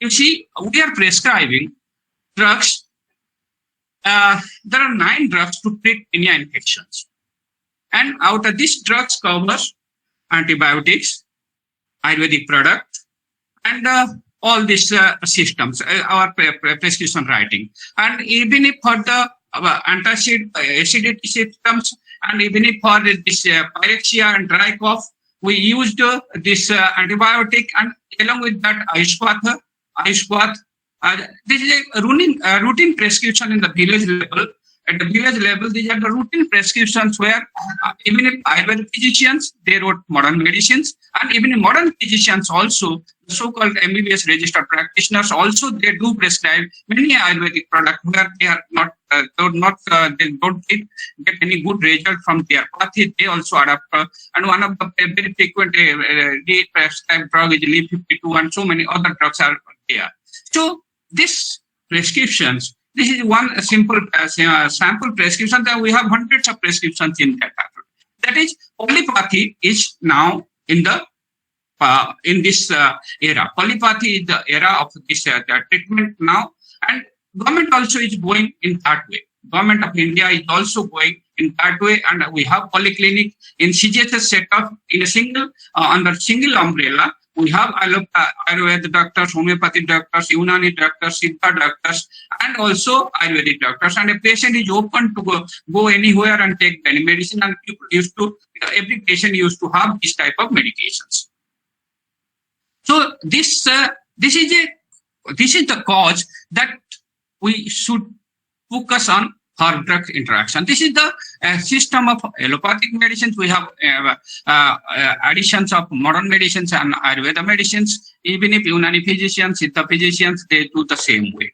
You see, we are prescribing drugs. There are 9 drugs to treat any infections. And out of these drugs covers antibiotics, Ayurvedic product, and all these systems, our prescription writing. And even if for the antacid acidity systems, and even if for this pyrexia and dry cough, we used this antibiotic, and along with that Ayushpath. This is a routine prescription in the village level. At the village level, these are the routine prescriptions where even if Ayurvedic physicians, they wrote modern medicines, and even in modern physicians also, so-called MBBS registered practitioners also, they do prescribe many Ayurvedic products where they are not, they don't get any good result from their pathy. They also adapt, and one of the very frequent prescribed drug is Leaf 52, and so many other drugs are there. So this prescriptions. This is one simple sample prescription. That we have hundreds of prescriptions in that. That is, polypathy is now in the in this era. Polypathy is the era of this treatment now, and government also is going in that way. Government of India is also going in that way, and we have polyclinic in CGHS setup in a single under single umbrella. We have Ayurveda doctors, homeopathic doctors, Unani doctors, Siddha doctors, and also Ayurvedic doctors. And a patient is open to go anywhere and take any medicine. And people every patient used to have this type of medications. So this is the cause that we should focus on herb-drug interaction. This is the system of allopathic medicines. We have additions of modern medicines and Ayurveda medicines. Even if Unani physicians, Siddha physicians, they do the same way.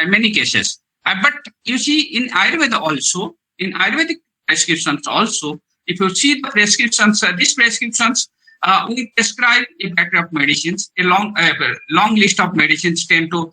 Many cases. But you see, in Ayurveda also, in Ayurvedic prescriptions also, if you see the prescriptions, these prescriptions, we prescribe a battery of medicines, a long list of medicines, 8 to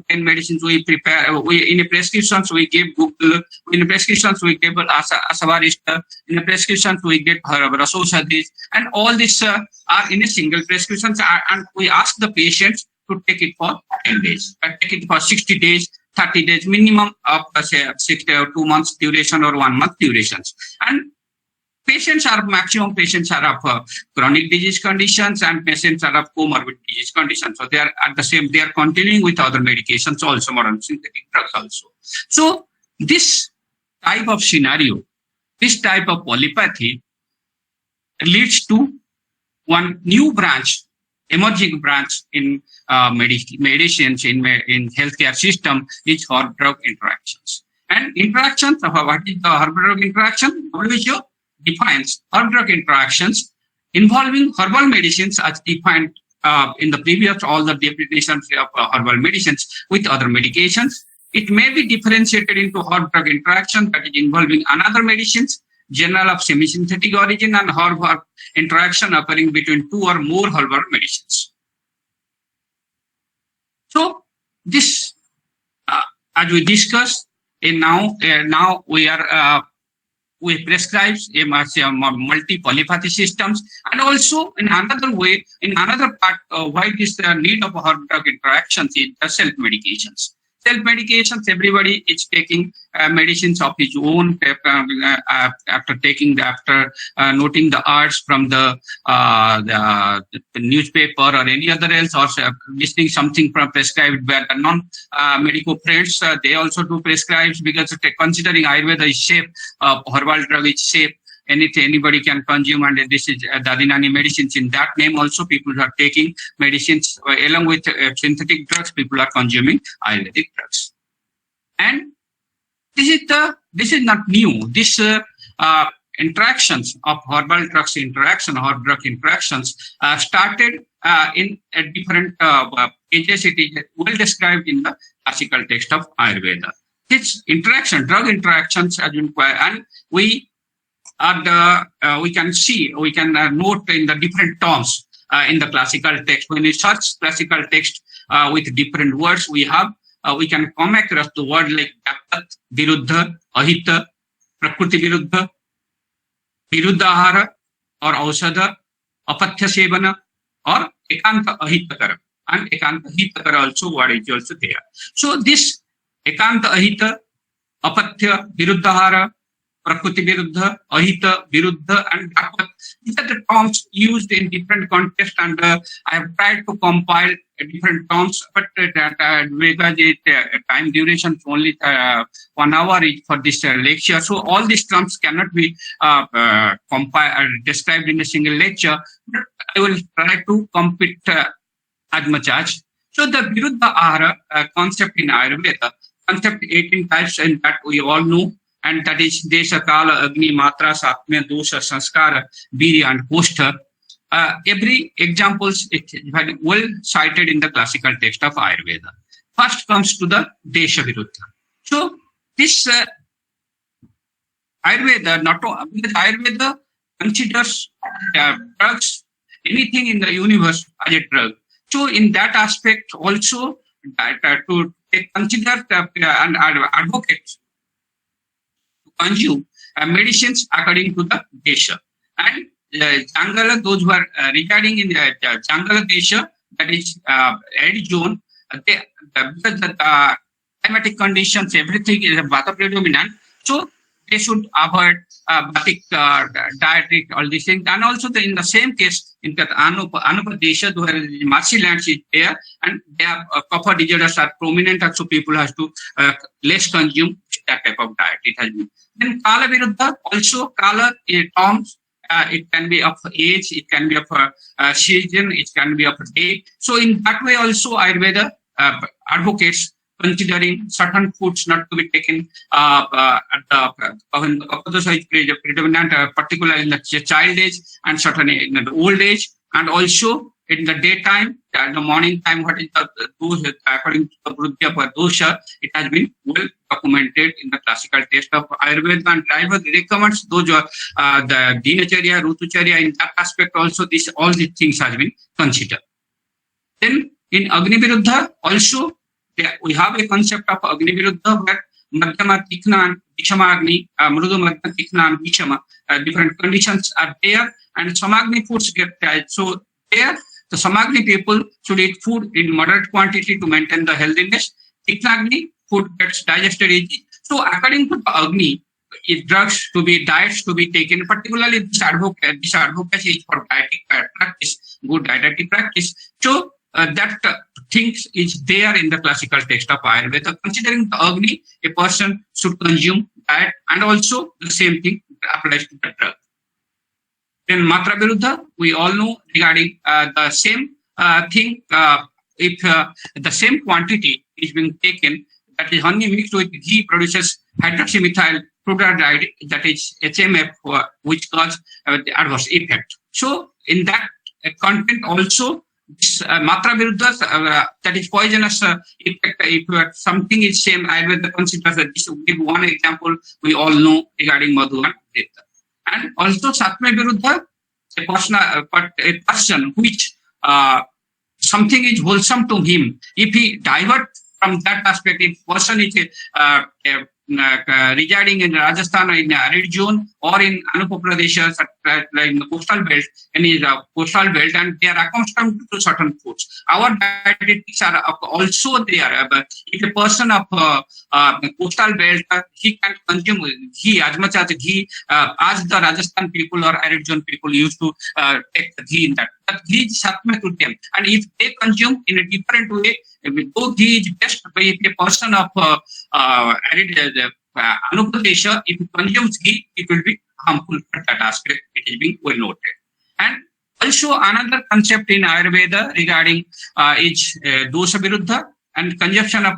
10 medicines we prepare. In a prescriptions we give Google, in a prescriptions we give Asavarishta, in a prescriptions we get Rasoshadis, and all this are in a single prescriptions, and we ask the patients to take it for 10 days, take it for 60 days, 30 days, minimum of say 6 or 2 months duration or 1 month durations. And maximum patients are of chronic disease conditions, and patients are of comorbid disease conditions. So they are at the same, they are continuing with other medications also, modern synthetic drugs also. So this type of scenario, this type of polypathy leads to one new branch, emerging branch in medicines, in healthcare system, is herb-drug interactions. And interactions, what is the herb-drug interaction? WHO defines herb-drug interactions involving herbal medicines as defined in the previous all the definitions of herbal medicines with other medications. It may be differentiated into herb-drug interaction that is involving another medicines, general of semi-synthetic origin, and herb interaction occurring between 2 or more herbal medicines. So this, as we discussed, now we are we prescribe multi-polypathy systems, and also in another way, in another part, why this need of herb-drug interactions is the self-medications. Self-medications, everybody is taking medicines of his own after noting the ads from the newspaper or any other else, or listening something from prescribed by non-medical friends. They also do prescribe, because considering Ayurveda is safe, herbal drug is safe. Anybody can consume, and this is Dadinani medicines. In that name also, people are taking medicines along with synthetic drugs. People are consuming Ayurvedic drugs, and this is not new. This interactions of herbal drugs herb drug interactions started in a different pages. It is well described in the classical text of Ayurveda. This drug interactions, as and we can note in the different terms in the classical text. When we search classical text with different words, we can come across the word like Dapat, Viruddha, Ahita, Prakriti Viruddha, Viruddhahara or Ausada, Apathya Sevana, or Ekanta Ahitakara. and Ekanta Hitakara also word is also there. So this Ekanta Ahita, Apatya, Viruddhahara, Prakriti Viruddha, Ahita, Viruddha, and Dapat. These are the terms used in different contexts, and I have tried to compile different terms, but because time duration is only 1 hour for this lecture, so all these terms cannot be compiled described in a single lecture, but I will try to complete as much as. So the Viruddha Ahara concept in Ayurveda, concept 18 types, and that we all know, and that is Desha, Kala, Agni, Matra, Satmya, Dosha, Sanskara, Virya, and Postha. Every examples is well cited in the classical text of Ayurveda. First comes to the Desha Viruddha. So this Ayurveda, because Ayurveda considers drugs, anything in the universe as a drug. So in that aspect also to consider and advocate consume medicines according to the Desha. And Jangala, those who are regarding in the Jangala Desha, that is arid zone, because the climatic conditions, everything is Vata predominant, so they should avoid Batik dietary, all these things. And also in the same case, in the Anupa Desha, where marshy lands is there, and their copper disorders are prominent, so people have to less consume that type of diet. It has been. Then Kala Viruddha, also Kala terms, it can be of age, it can be of season, it can be of date. So in that way also Ayurveda advocates considering certain foods not to be taken at the predominant, particularly in the child age and certain in the old age, and also in the daytime, the morning time, what is the dosha, according to the Vruddhya dosha, it has been well documented in the classical text of Ayurveda, and Ayurveda recommends those the Dinacharya, Rutucharya, in that aspect also all these things has been considered. Then in Agni Viruddha also, we have a concept of Agni Viruddha where Madhyama, Tikna, and Vishama Agni, Mrudu, Madhyama, Tikna, and Vishama, different conditions are there, and Samagni foods get so there. The Samagni people should eat food in moderate quantity to maintain the healthiness. Tiknagni, food gets digested easy. So according to the Agni, drugs to be, diets to be taken, particularly this advocacy is for dietetic practice, good dietetic practice. So that things is there in the classical text of Ayurveda. Considering the Agni, a person should consume diet, and also the same thing applies to the drug. Then Matra Viruddha, we all know regarding the same thing, if the same quantity is being taken, that is honey mixed with ghee produces hydroxymethyl fluoride, that is HMF, which causes the adverse effect. So in that content also, this Matra Viruddha, that is poisonous effect, if something is same, Ayurveda considers that. This will give one example we all know regarding Madhu and Veta. And also Satmya Viruddha, a person which something is wholesome to him, if he divert from that aspect, if person is residing in Rajasthan or in the arid zone or in Anupa Pradesh, like in the coastal belt, and they are accustomed to certain foods. Our dietetics are also there. If a person of coastal belt, he can consume ghee as much as ghee as the Rajasthan people or arid zone people used to take the ghee in that. But ghee is satma to them, and if they consume in a different way, though ghee is best, if a person of arid Anupadesha, if he consumes ghee, it will be harmful for that aspect. It is being well noted. And also another concept in Ayurveda regarding is dosha viruddha, and consumption of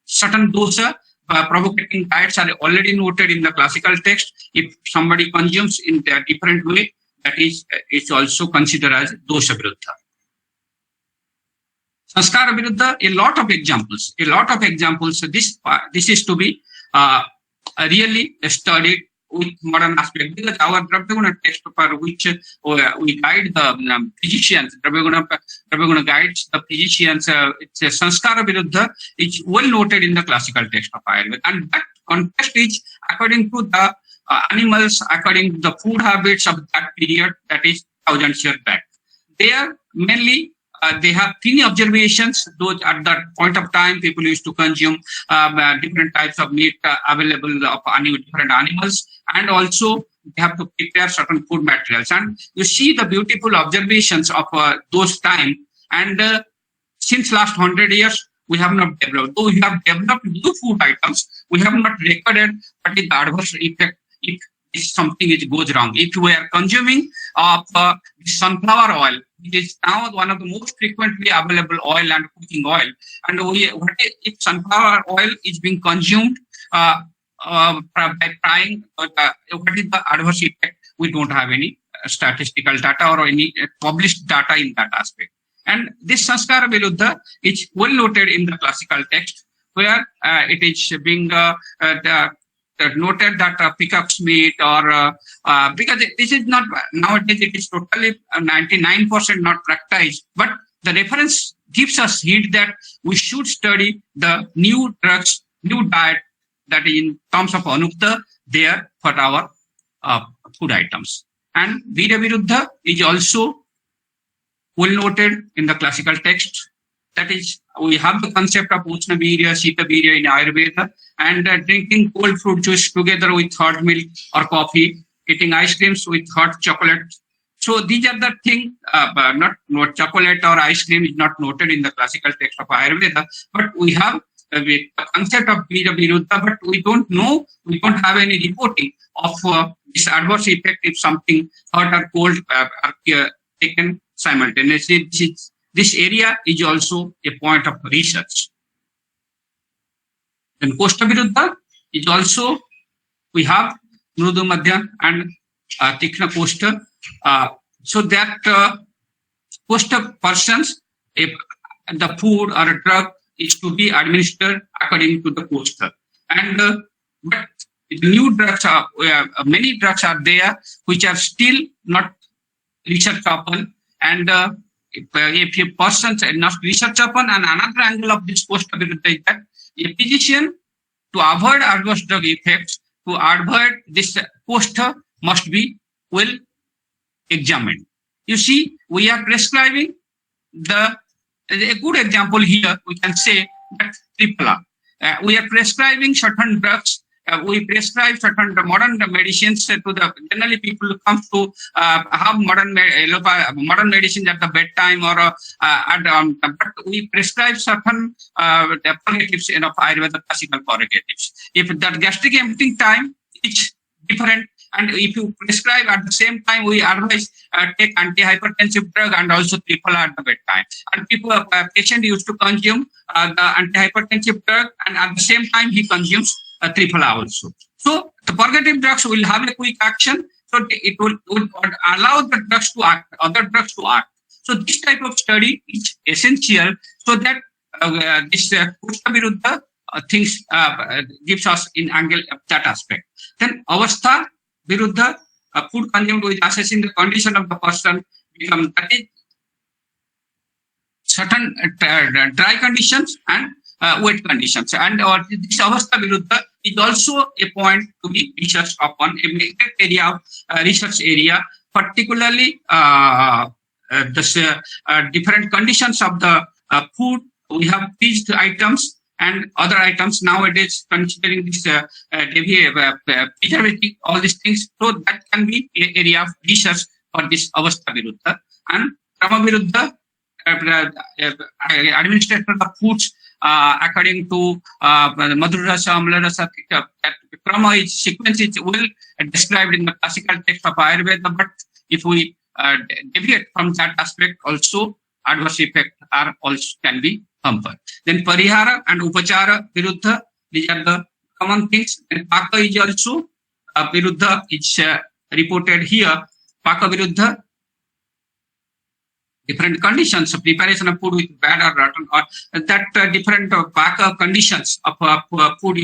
certain dosha provocating diets are already noted in the classical text. If somebody consumes in a different way, that is it's also considered as dosha viruddha. Sanskara viruddha, a lot of examples. So this is to be really studied with modern aspect, because our Dravyaguna text for which we guide the physicians, Dravyaguna guides the physicians, it's a Sanskara Viruddha, it's well noted in the classical text of Ayurveda, and that context is according to the animals, according to the food habits of that period, that is thousands years back. They are mainly they have thin observations. Those at that point of time, people used to consume different types of meat available of different animals, and also they have to prepare certain food materials. And you see the beautiful observations of those time. And since last 100 years, we have not developed. Though we have developed new food items, we have not recorded what is the adverse effect if something goes wrong. If we are consuming sunflower oil, it is now one of the most frequently available oil and cooking oil. And if sunflower oil is being consumed by frying, what is the adverse effect? We don't have any statistical data or any published data in that aspect. And this Sanskara Viruddha is well noted in the classical text, where it is being noted that peacock's meat, or because this is not nowadays, it is totally 99% not practiced, but the reference gives us hint that we should study the new drugs, new diet that in terms of Anukta there for our food items. And Veera Viruddha is also well noted in the classical text. That is, we have the concept of Ushna Virya, Sita Virya in Ayurveda, and drinking cold fruit juice together with hot milk or coffee, eating ice creams with hot chocolate. So these are the things, not chocolate or ice cream is not noted in the classical text of Ayurveda, but we have the concept of Veera Viruddha, but we don't know, we don't have any reporting of this adverse effect if something hot or cold are taken simultaneously. This area is also a point of research. Then Koshta Viruddha is also, we have Mrudu Madhya and Tikna Koshta. So that Koshta persons, if the food or a drug is to be administered according to the Koshta. And but the new drugs are, many drugs are there which are still not research upon. And if a person is not research upon, and another angle of this Koshta Viruddha is that a physician, to avoid adverse drug effects, to avoid this Koshta, must be well examined. You see, we are prescribing a good example here, we can say that Triphala. We are prescribing certain drugs. We prescribe certain modern medicines to the generally people who come to have modern medicines at the bedtime or but we prescribe certain purgatives of Ayurveda, classical purgatives. If that gastric emptying time is different, and if you prescribe at the same time, we advise take antihypertensive drug and also Triphala at the bedtime. And patient used to consume the antihypertensive drug, and at the same time he consumes Triphala also. So the purgative drugs will have a quick action, so it will allow the drugs to act, other drugs to act. So this type of study is essential, so that this Koshta Viruddha things gives us in angle of that aspect. Then Avastha Viruddha, food consumed with assessing the condition of the person, become that is certain dry conditions and wet conditions. And this Avastha Viruddha is also a point to be researched upon, a area of research area, particularly this different conditions of the food. We have these items and other items nowadays, considering this preservative, all these things. So that can be an area of research for this Avastha Viruddha. And Krama Viruddha, administration of foods according to Madhura Rasa, Amla Rasa, Krama is sequence is well described in the classical text of Ayurveda, but if we deviate from that aspect, also adverse effects are also can be hampered. Then Parihara and Upachara Viruddha, these are the common things. And Paka is also Viruddha, it's reported here. Paka Viruddha, different conditions of preparation of food with bad or rotten, or that different Paka conditions of food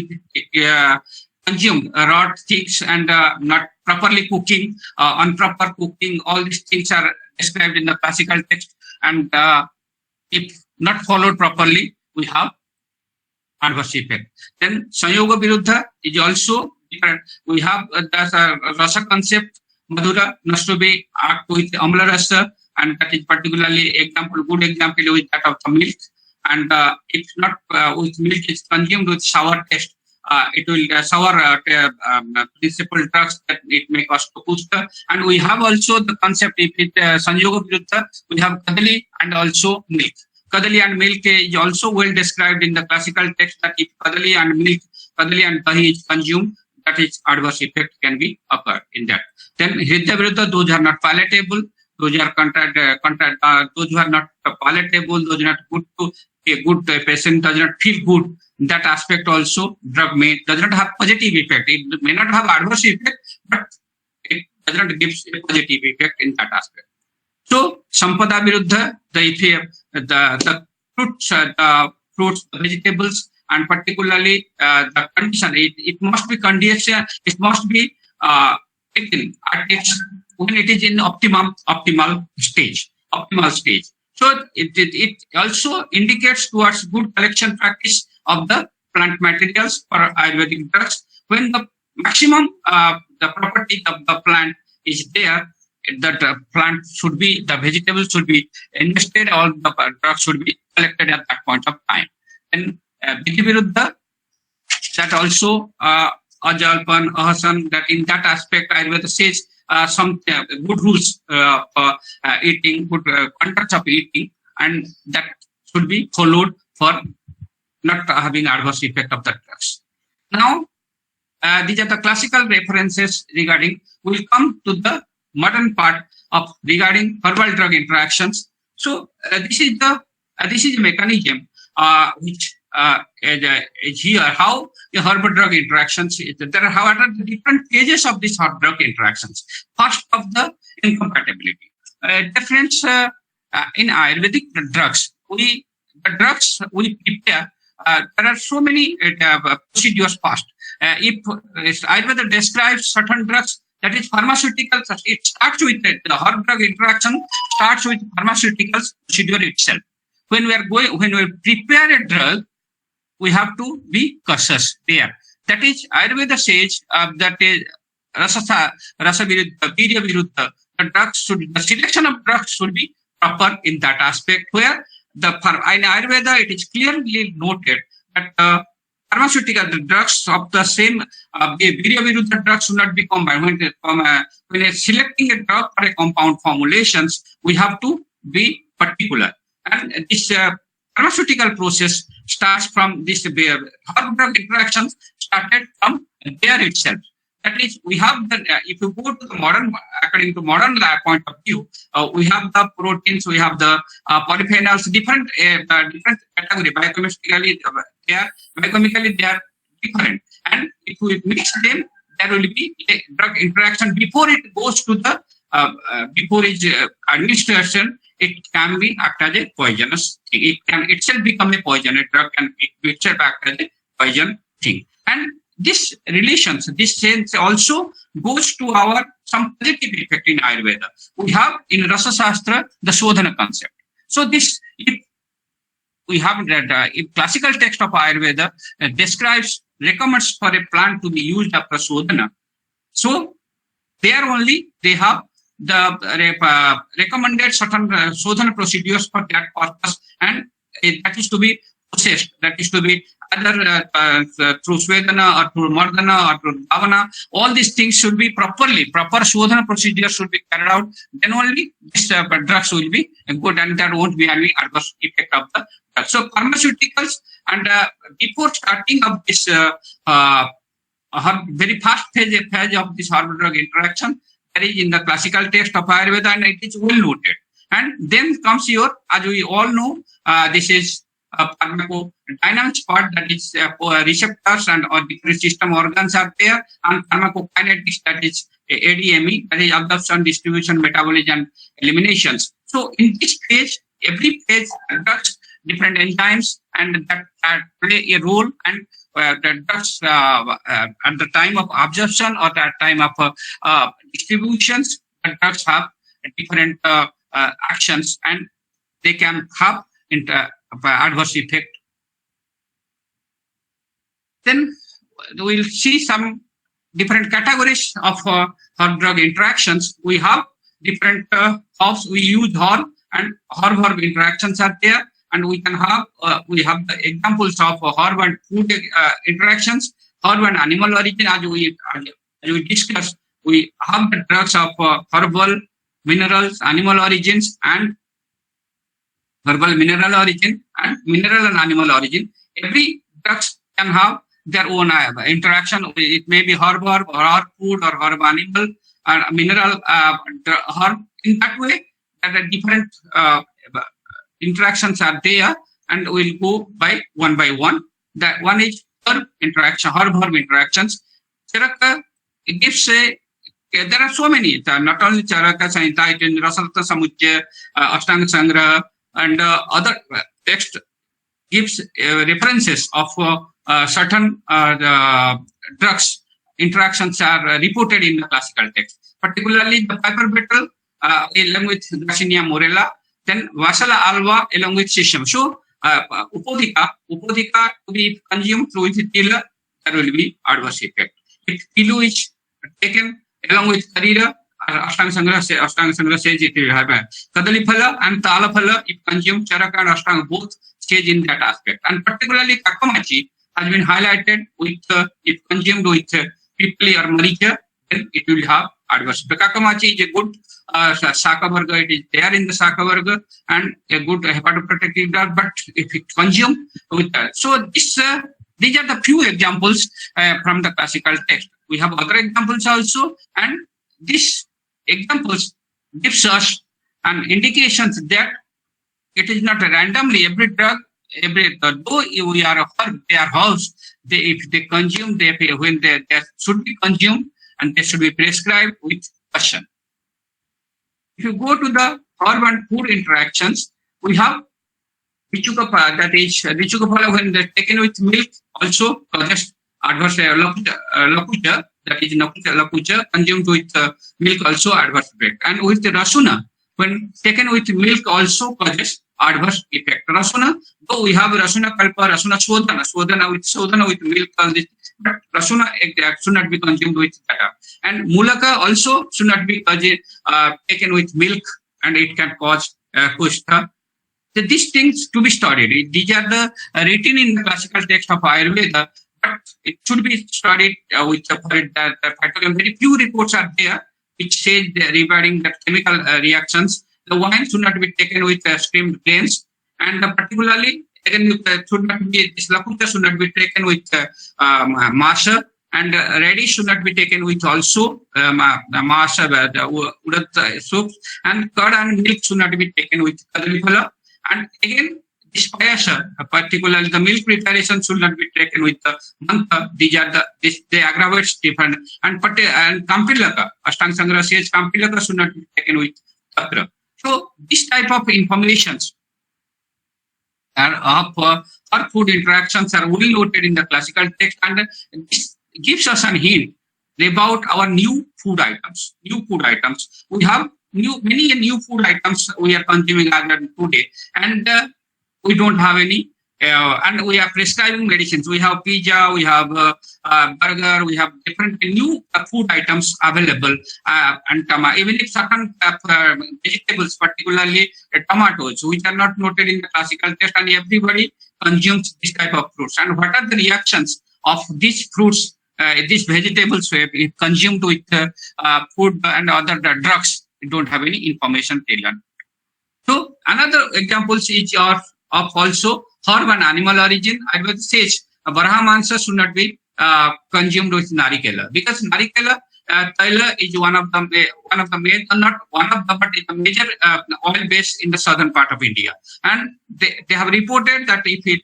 consumed, raw things and not properly cooking, improper cooking, all these things are described in the classical text. And if not followed properly, we have adverse effect. Then Sanyoga Viruddha is also different. We have the Rasa concept, Madhura, Nastubi, act with Amla Rasa, and that is particularly good example is that of the milk. And if not with milk is consumed with sour taste, it will sour principal drugs that it may cause to pusta. And we have also the concept, if it Sanyoga Viruddha, we have kadali and also milk. Kadali and milk is also well described in the classical text, that if kadali and milk, kadali and dahi is consumed, that is adverse effect can be occurred in that. Then Hridya Viruddha, those are not palatable, those are those who are not palatable, those are not good to a good patient, does not feel good. That aspect also, drug does not have positive effect. It may not have adverse effect, but it does not give a positive effect in that aspect. So Sampada Viruddha, the fruits, the vegetables, and particularly the condition, it must be condition, it must be taken at when it is in optimal stage. So it also indicates towards good collection practice of the plant materials for Ayurvedic drugs. When the maximum the property of the plant is there, that plant should be, the vegetables should be invested, all the drugs should be collected at that point of time. And Vidhi Viruddha, that also Ajalpan, Ahasan, that in that aspect Ayurveda says some good rules for eating, good conduct of eating, and that should be followed for not having adverse effect of the drugs. Now, these are the classical references regarding. We'll come to the modern part of regarding herbal drug interactions. So this is the mechanism which is here. How the herbal drug interactions is. There are, however, the different phases of these herbal drug interactions. First of the incompatibility. Difference in Ayurvedic drugs. The drugs we prepare. There are so many procedures first. If Ayurveda describes certain drugs, that is pharmaceuticals, it starts with the herb drug interaction starts with pharmaceuticals procedure itself. When we prepare a drug, we have to be cautious there. That is, Ayurveda says that is Rasa Viruddha, Virya Viruddha. The selection of drugs should be proper in that aspect, where in Ayurveda it is clearly noted that pharmaceutical drugs of the same Virya Viruddha drugs should not be combined. When selecting a drug for a compound formulations, we have to be particular. And this pharmaceutical process starts from this herb drug interactions started from there itself. That is, we have the, if you go to the modern, according to modern point of view, we have the proteins, we have the polyphenols, different category. Biochemically, they are different. And if we mix them, there will be a drug interaction before it goes to the, before its administration, it can be act as a poisonous thing. It can itself become a poison. A drug can itself act as a poison thing. And this relations, this sense also goes to our some positive effect in Ayurveda. We have in Rasa Shastra the Shodhana concept. So this, if we have that if classical text of Ayurveda describes, recommends for a plant to be used after Shodhana. So there only they have the recommended certain Shodhana procedures for that purpose, and that is to be processed, that is to be either through Svedana or through Mardana or through Bhavana. All these things should be proper Shodhana procedure should be carried out. Then only this drugs will be good, and there won't be any adverse effect of the drug. So pharmaceuticals, and before starting of this very first phase of this herbal drug interaction, that is in the classical text of Ayurveda, and it is well noted. And then comes your, as we all know, this is pharmacodynamics part, that is receptors and or different system organs are there, and pharmacokinetics, that is ADME, that is absorption, distribution, metabolism, and eliminations. So in this phase, every phase drugs different enzymes, and that play a role, and the drugs at the time of absorption or at time of distributions, the drugs have different actions, and they can have adverse effect. Then we'll see some different categories of herb drug interactions. We have different herbs. We use herb, and herb interactions are there, and we can have we have the examples of herb and food interactions, herb and animal origin. As we discussed, we have the drugs of herbal, minerals, animal origins, and herbal mineral origin and mineral and animal origin. Every drugs can have their own interaction. It may be herb or herb food or herb animal or mineral herb. In that way, there are different interactions are there, and we'll go by one. That one is herb interaction, herb interactions. Charaka gives a there are so many. Not only Charaka Sanhita, Rasarata Samujya, Ashtanga Sangra, and other text gives references of certain drugs interactions are reported in the classical text, particularly the piper beetle along with Garcinia morella, then Vasala alba along with Sisam. So Upodika to be consumed through the tiller, there will be adverse effect. If tilu is taken along with Karira, Ashtanga Sangra says it will have a Kadaliphala and Talaphala if consumed Charaka and Ashtanga both stage in that aspect. And particularly Kakamachi has been highlighted with if consumed with Pipli or Maricha, then it will have adverse. The Kakamachi is a good Saka Varga, it is there in the Saka Varga and a good hepatoprotective drug, but if it consumed with that. So these are the few examples from the classical text. We have other examples also, and these examples gives us an indications that it is not randomly every drug, though we are they are housed, if they consume, when they should be consumed and they should be prescribed with caution. If you go to the herb and food interactions, we have Vichukapala, that is Vichukapala when they're taken with milk also causes adverse lakucha, that is lakucha consumed with milk also adverse effect. And with the rasuna, when taken with milk also causes adverse effect. Rasuna, though we have rasuna kalpa, rasuna sodana with milk, all this, but rasuna should not be consumed with that. And mulaka also should not be taken with milk, and it can cause kushta. So these things to be studied. These are the written in the classical text of Ayurveda, but it should be studied with the very few reports are there which say regarding the chemical reactions. The wine should not be taken with steamed grains, and particularly again should not be this lakuta should not be taken with masha, and radish should not be taken with also masha, the urad soups, and curd and milk should not be taken with kadaliphala. And again, this payasha, particularly the milk preparation, should not be taken with the mantha. These are they aggravate different. And kampilaka, Ashtanga Sangra says kampilaka should not be taken with patra. So this type of informations of our food interactions are well noted in the classical text, and this gives us an hint about our new food items. We have many new food items we are consuming today, and we don't have any, and we are prescribing medicines. We have pizza, we have burger, we have different new food items available, and even if certain vegetables, particularly tomatoes, which are not noted in the classical text, and everybody consumes this type of fruits. And what are the reactions of these fruits, these vegetables, if consumed with food and other drugs? We don't have any information till then. So another example is of also herb and animal origin. Ayurveda says Varahamansa should not be consumed with narikela, because narikela taila is one of the main, not one of the, but is a major oil base in the southern part of India. And they have reported that if it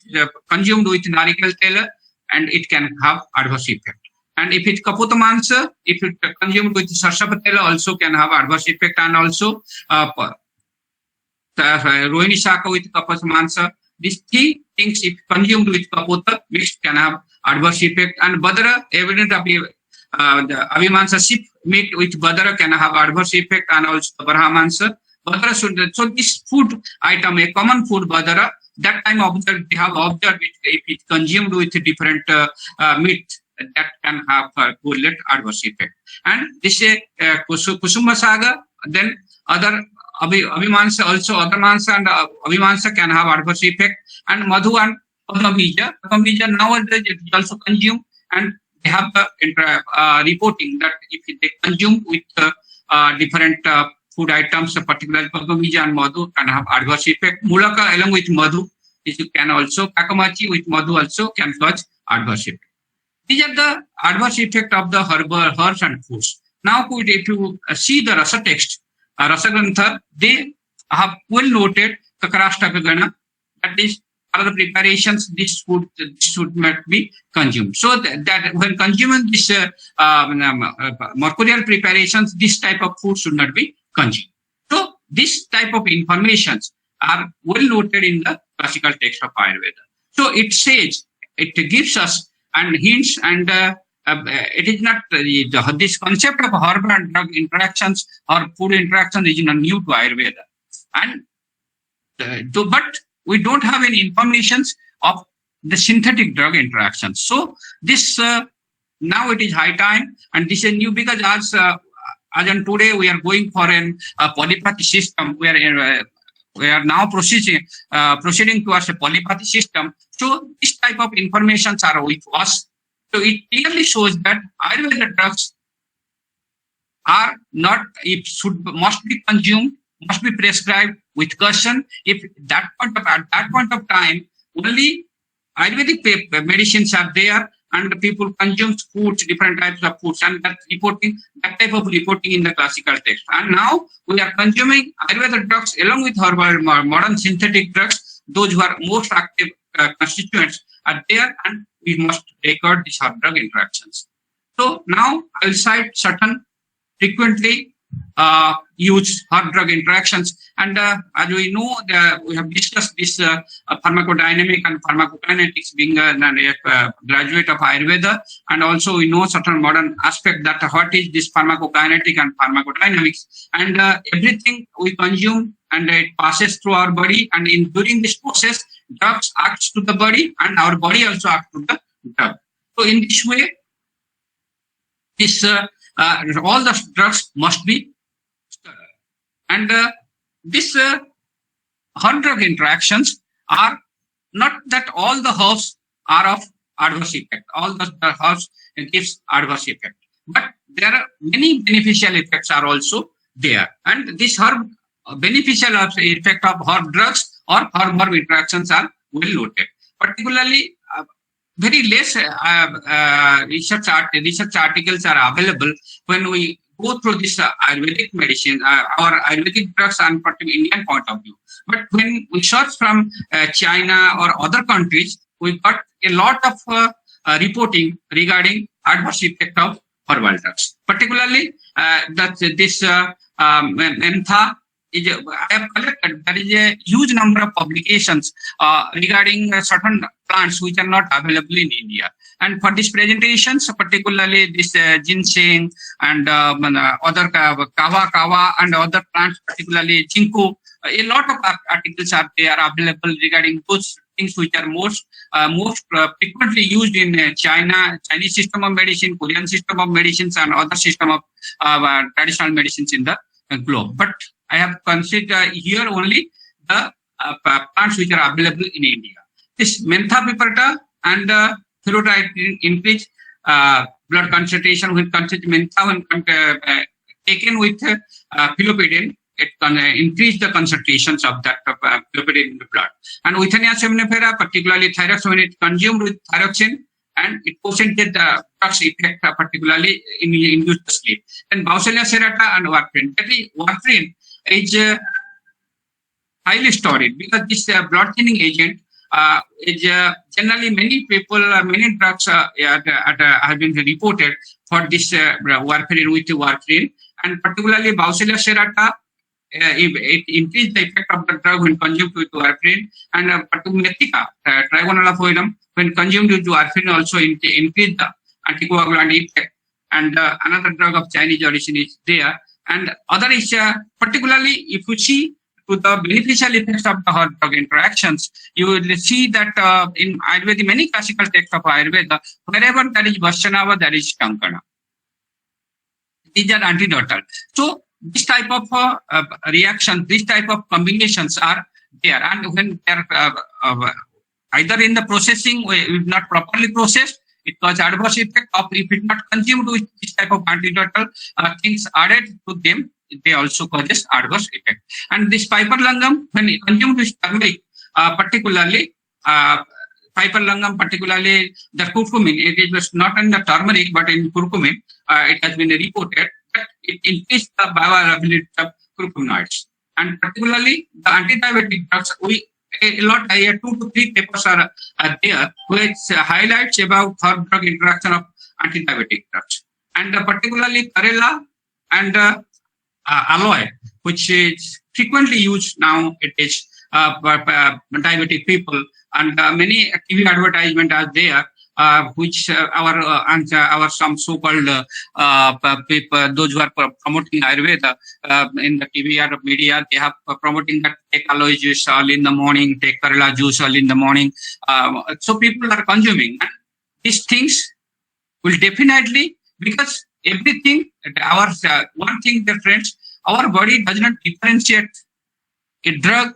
consumed with narikela taila, and it can have adverse effect. And if it's kaputamansa, if it consumed with sarsapatela, also can have adverse effect. And also rohini shaka with kaputamansa, these three things if consumed with kaputa mixed can have adverse effect. And badara, evident of the avimansa sheep meat with badara can have adverse effect, and also the brahmansa. Badara should, so this food item, a common food badara, that time they have observed if it consumed with different meat, that can have correlate adverse effect. And this is Kusuma Saga, then Other Abhimansa also, Adhamansa and Abhimansa can have adverse effect. And Madhu and Padmabija. Padmabija nowadays it is also consumed, and they have the reporting that if they consume with different food items, particularly Padmabija and Madhu can have adverse effect. Mulaka along with Madhu, this can also, Kakamachi with Madhu also can cause adverse effect. These are the adverse effect of the herbs and foods. Now, if you see the Rasa text, Rasa Grantha, they have well noted Kakarashtaka, that is, other preparations this food should not be consumed. So that when consuming this mercurial preparations, this type of food should not be consumed. So this type of informations are well noted in the classical text of Ayurveda. So it says, it gives us and hints, and it is not this concept of herb and drug interactions or food interactions is not new to Ayurveda. And but we don't have any informations of the synthetic drug interactions. So this now it is high time, and this is new because as on today we are going for a polypathy system. We are now proceeding towards a polypathy system. So this type of informations are with us. So it clearly shows that Ayurveda drugs are not, must be consumed, must be prescribed with caution. If at that point of time, only Ayurvedic medicines are there, and the people consume foods, different types of foods, and that type of reporting in the classical text. And now we are consuming Ayurveda drugs along with herbal modern synthetic drugs. Those who are most active constituents are there, and we must record these herb drug interactions. So now I will cite certain frequently used herb drug interactions, and as we know, we have discussed this pharmacodynamic and pharmacokinetics, being a graduate of Ayurveda, and also we know certain modern aspect that what is this pharmacokinetic and pharmacodynamics, and everything we consume and it passes through our body, and during this process drugs acts to the body and our body also acts to the drug. So in this way, this all the drugs must be studied. And this herb drug interactions are not that all the herbs are of adverse effect. All the herbs gives adverse effect, but there are many beneficial effects are also there. And this herb beneficial effect of herb drugs or herb interactions are well noted. Particularly, very less research articles are available when we go through this Ayurvedic medicine, our Ayurvedic drugs, and from Indian point of view. But when we search from China or other countries, we got a lot of reporting regarding adverse effect of herbal drugs. Particularly, that this Mentha. I have collected, there is a huge number of publications regarding certain plants which are not available in India. And for these presentations, particularly this ginseng and other kava and other plants, particularly chinko, a lot of articles are available regarding those things which are most frequently used in Chinese system of medicine, Korean system of medicines, and other system of traditional medicines in the globe. But I have considered here only the plants which are available in India. This Mentha piperta and Phyllotype increase blood concentration when Mentha when taken with phylloperidine, it can increase the concentrations of that phylloperidine in the blood. And Withania semnifera, particularly thyroxine, when it consumed with thyroxine, and it concentrated the drugs effect, particularly induced the sleep. Then Bauselia serrata and warfarin. That is, warfarin is highly studied because this blood thinning agent is generally many people, many drugs have been reported for this warfarin with warfarin, and particularly Bauselia serrata. It increased the effect of the drug when consumed with warfarin, and Metica, Trigonella foedum, when consumed with warfarin also increased the anticoagulant effect. And another drug of Chinese origin is there. And other is particularly if you see to the beneficial effects of the herb drug interactions, you will see that in Ayurveda, many classical texts of Ayurveda, wherever there is Vaishnava, there is Shankana. These are antidotal. So this type of reaction, this type of combinations are there, and when they are either in the processing, if not properly processed, it causes adverse effect. Of if it not consumed with this type of antidotal things added to them, they also causes adverse effect. And this piperlingam, when consumed with turmeric, particularly piperlingam, particularly the curcumin, it is not in the turmeric but in curcumin, it has been reported that it increased the bioavailability of curcuminoids. And particularly the antidiabetic drugs, a lot, 2 to 3 papers are there which highlights about third drug interaction of antidiabetic drugs. And particularly Karela and aloe, which is frequently used now, it is diabetic people, and many TV advertisements are there, which our some so-called people, those who are promoting Ayurveda in the TV or media, they have promoting that take aloe juice early in the morning, take Karela juice early in the morning. So people are consuming, and these things will definitely, because everything, our one thing, dear friends, our body does not differentiate a drug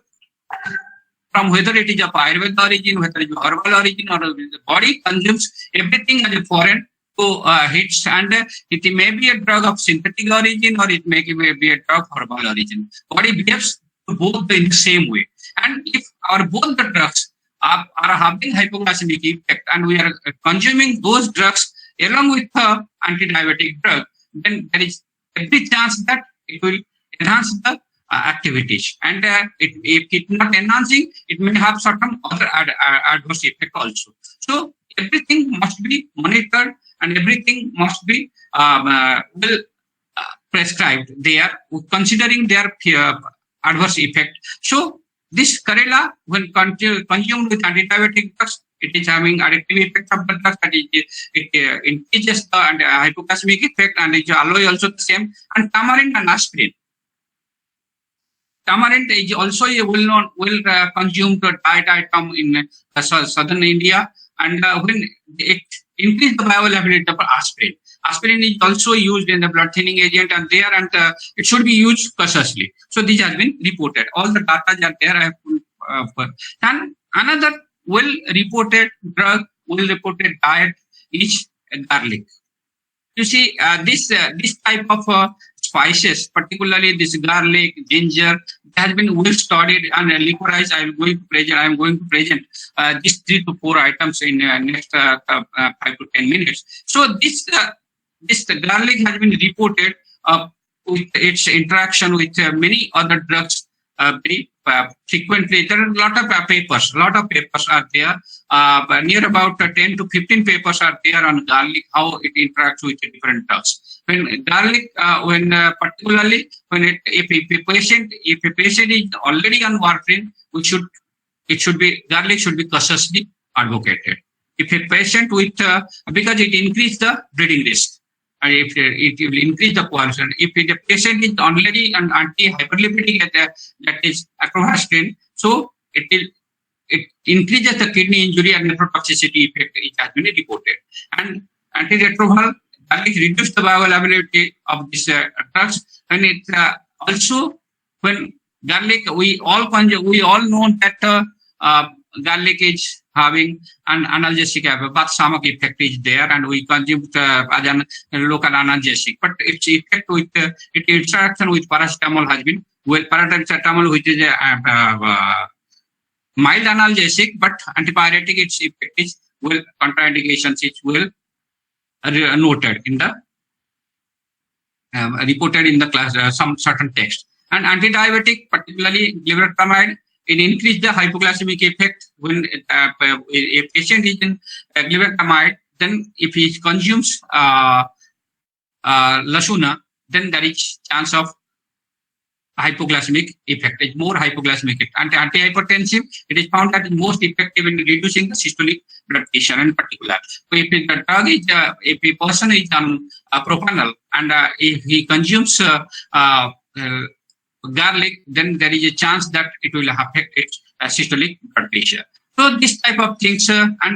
from whether it is of Ayurveda origin, whether it is herbal origin, or the body consumes everything as a foreign to hits, and it may be a drug of synthetic origin or it may be a drug of herbal origin. Body behaves to both in the same way. And if our both the drugs are having hypoglycemic effect and we are consuming those drugs along with the antidiabetic drug, then there is every chance that it will enhance the activities, and if it not enhancing, it may have certain other adverse effect also. So everything must be monitored and everything must be well prescribed there, considering their adverse effect. So this Karela, when consumed with antidiabetic drugs, it is having addictive effect of the drugs, that it increases the hypoglycemic effect, and the aloe also the same, and tamarind and aspirin. Tamarind is also a well consumed diet item in southern India, and when it increases the bioavailability of aspirin. Aspirin is also used in the blood thinning agent, and there, and it should be used cautiously. So these have been reported. All the data are there. I have and another well reported drug, well reported diet is garlic. You see, this type of spices, particularly this garlic, ginger, has been well studied and liquorized. I am going to present these 3 to 4 items in next 5 to 10 minutes. So this garlic has been reported with its interaction with many other drugs very frequently. There are a lot of papers. Are there. Near about 10 to 15 papers are there on garlic, how it interacts with different drugs. When garlic, particularly when if a patient is already on warfarin, garlic should be cautiously advocated. If a patient with because it increases the bleeding risk. If it will increase the coagulation. If the patient is already an anti-hyperlipidemic, that is atorvastatin, so it increases the kidney injury and nephrotoxicity effect. It has been reported. And antiretroviral garlic reduce the bioavailability of these drugs, and it also when garlic we all know that garlic is having an analgesic balsamic effect is there, and we consume as an local analgesic. But its effect with its interaction with paracetamol has been paracetamol, which is a mild analgesic, but antipyretic. Its effect is well contraindications. It's well noted in the reported in the class some certain text. And antidiabetic, particularly glibenclamide, it increases the hypoglycemic effect when a patient is in glibenclamide. Then if he consumes Lasuna, then there is chance of hypoglycemic effect. It's more hypoglycemic effect. Antihypertensive, it is found that most effective in reducing the systolic blood pressure in particular. So if the drug is, if a person is on propanol and if he consumes garlic, then there is a chance that it will affect its systolic blood pressure. So this type of things, because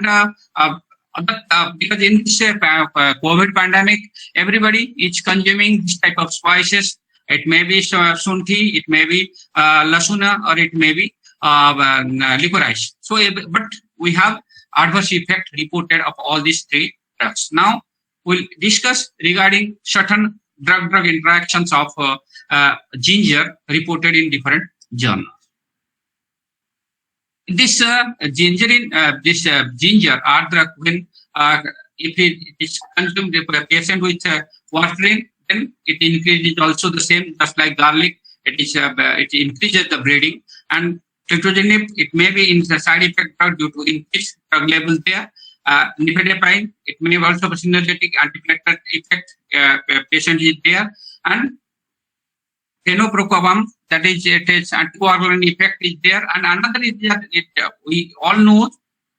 in this COVID pandemic, everybody is consuming this type of spices, It may be sunthi, it may be lasuna, or it may be licorice. So, but we have adverse effect reported of all these three drugs. Now, we'll discuss regarding certain drug-drug interactions of ginger reported in different journals. This ginger or drug, when if it is consumed by a patient with warfarin, then it increases also the same, just like garlic. It increases the bleeding. And tritogenib, it may be in the side effect drug due to increased drug level there. Nifedipine, it may also have a synergetic antiplatelet effect. Patient is there. And tenofovir, that is, it is anticoagulant effect is there. And another is that we all know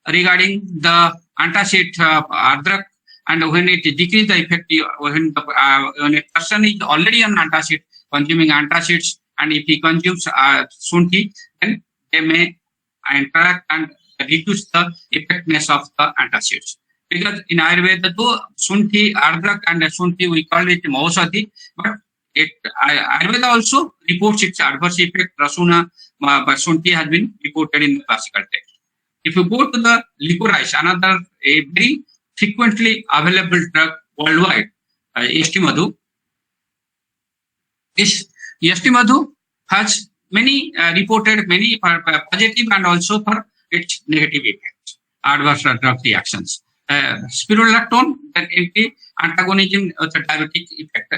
regarding the antacid drug, and when it decreases the effect, when a person is already on antacid, consuming antacids, and if he consumes sunthi, then they may interact and reduce the effectiveness of the antacids. Because in Ayurveda, though sunthi, ardrak, and sunthi, we call it mausadi, but Ayurveda also reports its adverse effect. Rasuna, but sunthi has been reported in the classical text. If you go to the licorice, another a very frequently available drug worldwide, Yashtimadhu. This Yashtimadhu has many reported many positive and also for its negative effects, adverse drug reactions. Spironolactone, that antagonism of the diuretic effect.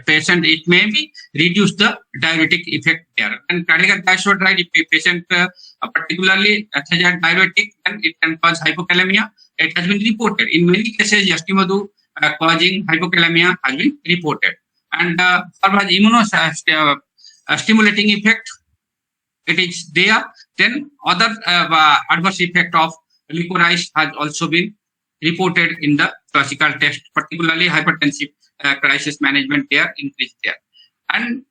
Patient, it may be reduce the diuretic effect there. And cardiac diazepam, if a patient particularly has a diuretic, then it can cause hypokalemia. It has been reported. In many cases, Yashtimadhu causing hypokalemia has been reported. And for immunostimulating effect, it is there. Then other adverse effect of licorice has also been reported in the classical text, particularly hypertensive crisis management there, increased there. And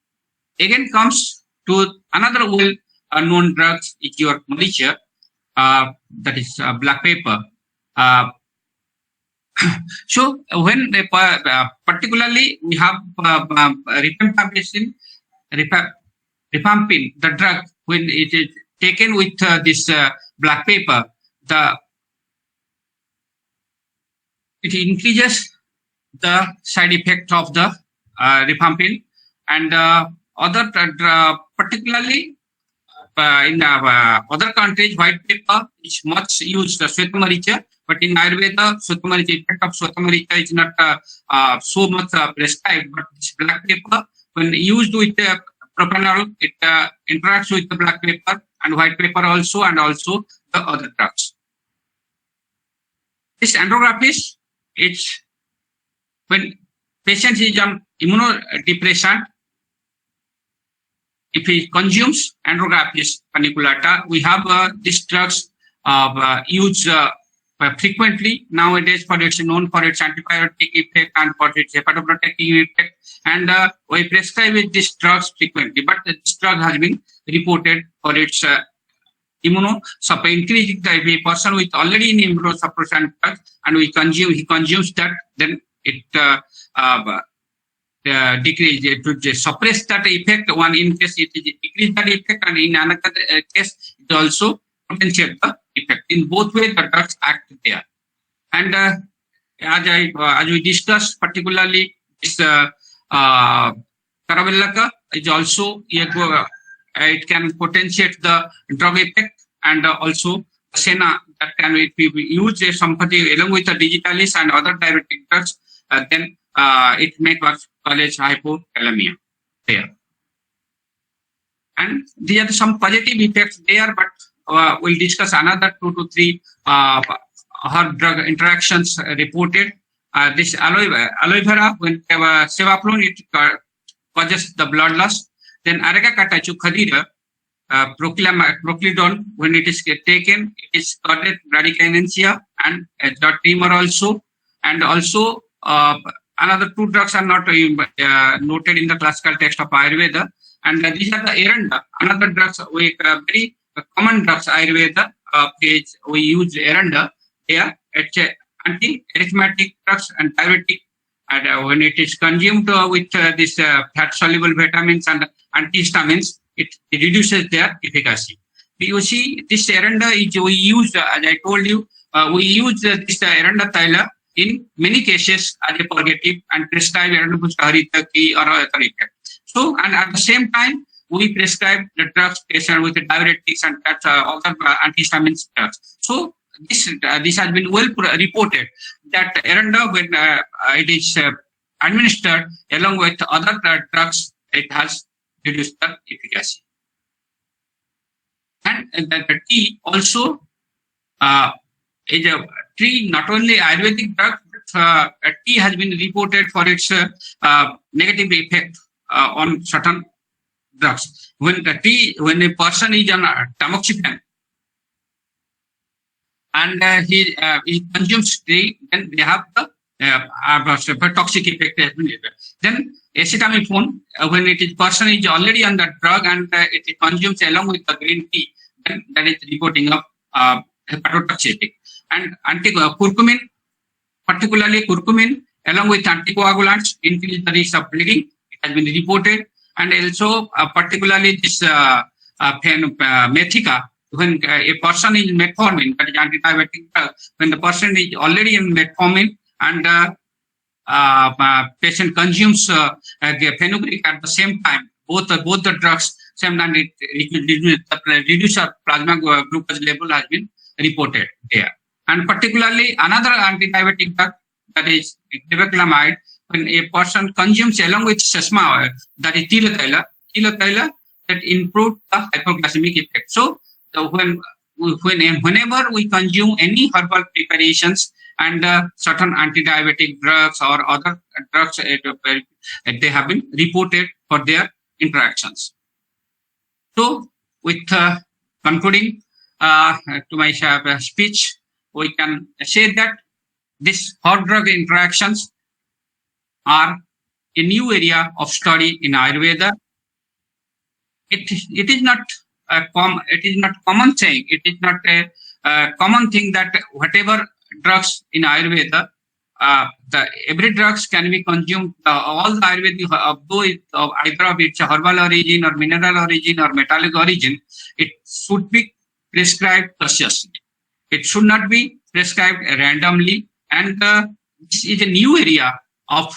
again comes to another well-known drugs, is your militia, that is black pepper. So when particularly we have rifampicin, the drug, when it is taken with this black pepper, it increases the side effect of the rifampicin, and other particularly in other countries, white pepper is much used, Shwetamaricha, but in Ayurveda, effect of Shwetamaricha is not so much prescribed, but this black pepper, when used with propanol, it interacts with the black pepper and white pepper also, and also the other drugs. This andrographis, it's when patient is on immunodepressant, if he consumes andrographis paniculata, we have these drugs used frequently nowadays for its known for its antibiotic effect and for its hepatoprotective effect, and we prescribe these drugs frequently. But this drug has been reported for its increasing the person with already in immunosuppressant drug, and he consumes that, then it decrease it to suppress that effect. One in case it decrease that effect, and in another case it also potentiate the effect. In both ways, the drugs act there. And as we discussed, particularly this Caravellaka is also it can potentiate the drug effect, and also Sena, that can if we use somebody along with the digitalis and other diuretic drugs, then it may cause hypokalemia there. And there are some positive effects there, but we'll discuss another 2 to 3 hard drug interactions reported. This aloe vera, when sevapalin, it causes the blood loss. Then Areca catachu khadira, proclidone, when it is taken, it is causes bradykinesia and the tremor also. And also another 2 drugs are not noted in the classical text of Ayurveda. And these are the Eranda, another drugs, very common drugs Ayurveda, we use Eranda here. It's anti-arithmetic drugs and diuretic And when it is consumed with this fat-soluble vitamins and antihistamines, it reduces their efficacy. You see, this Aranda is we use, as I told you, we use this Aranda thyla in many cases as a purgative and prescribe Aranda Haritaki or other effect. So, and at the same time, we prescribe the drugs patient with the diuretics and other antihistamine drugs. So, this has been well reported that Aranda, when it is administered along with other drugs, it has reduced the efficacy. And the tea also is a tea, not only Ayurvedic drug, but tea has been reported for its negative effect on certain drugs. When a person is on tamoxifen and he consumes tea, then they have the toxic effect. Then acetaminophen, when person is already on the drug and it consumes along with the green tea, then that is reporting of hepatotoxicity. And curcumin, particularly curcumin, along with anticoagulants, increase the risk of bleeding. It has been reported. And also, particularly this methica, when a person is metformin, that is antidiabetic drug, when the person is already in metformin and patient consumes fenugreek at the same time, both the drugs, same time it reduce plasma glucose level has been reported there. And particularly another antidiabetic drug, that is teveclamide, when a person consumes along with sesma, that is tila thyla, that improves the hypoglycemic effect. So whenever we consume any herbal preparations and certain antidiabetic drugs or other drugs, they have been reported for their interactions. So with concluding to my speech, we can say that these hot drug interactions are a new area of study in Ayurveda. It is not common thing. It is not a common thing that whatever drugs in Ayurveda, every drugs can be consumed. All the Ayurvedic, though either of its herbal origin or mineral origin or metallic origin, it should be prescribed consciously. It should not be prescribed randomly. And this is a new area of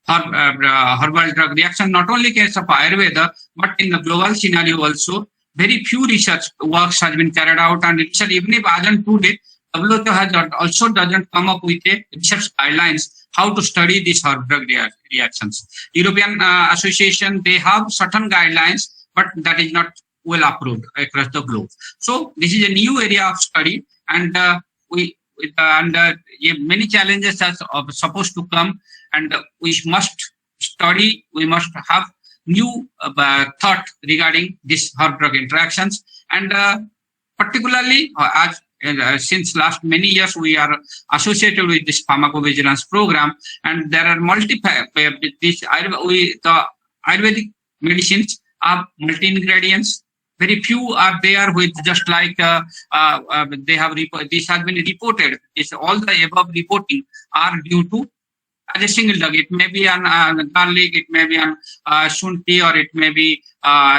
herbal drug reaction, not only case of Ayurveda, but in the global scenario also. Very few research works has been carried out, and research, even if as on today, WHO has also doesn't come up with a research guidelines how to study these herb drug reactions. European Association, they have certain guidelines, but that is not well approved across the globe. So this is a new area of study, and many challenges are supposed to come, and we must study. We must have new thought regarding this herb drug interactions, and particularly as since last many years we are associated with this pharmacovigilance program, and there are the Ayurvedic medicines are multi-ingredients. Very few are there with just like they have this has been reported. All the above reporting are due to as a single drug. It may be on garlic, it may be on shunti, or it may be